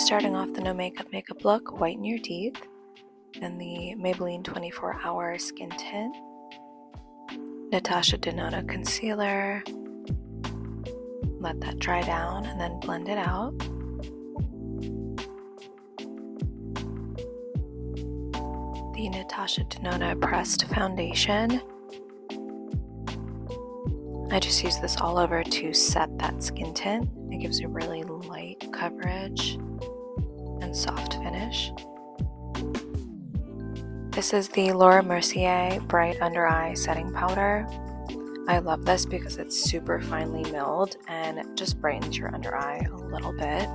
starting off the no makeup look, whiten your teeth, then the Maybelline 24-hour skin tint, Natasha Denona concealer, let that dry down and then blend it out. The Natasha Denona pressed foundation. I just use this all over to set that skin tint. It gives a really light coverage and soft finish. This is the Laura Mercier Bright Under Eye Setting Powder. I love this because it's super finely milled and it just brightens your under eye a little bit.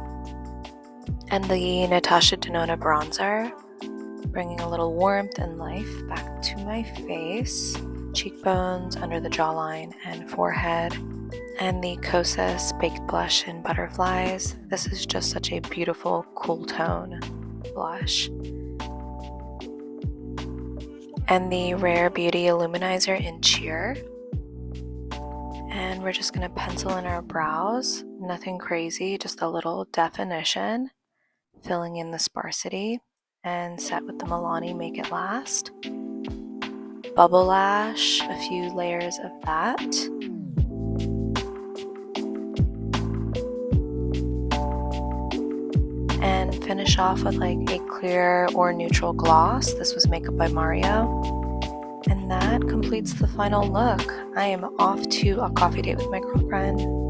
And the Natasha Denona Bronzer, bringing a little warmth and life back to my face, cheekbones, under the jawline, and forehead. And the Kosas Baked Blush in Butterflies. This is just such a beautiful, cool tone blush. And the Rare Beauty Illuminizer in Cheer. And we're just going to pencil in our brows. Nothing crazy, just a little definition, filling in the sparsity, and set with the Milani Make It Last. Bubble lash, a few layers of that. And finish off with like a clear or neutral gloss. This was Makeup by Mario. And that completes the final look. I am off to a coffee date with my girlfriend.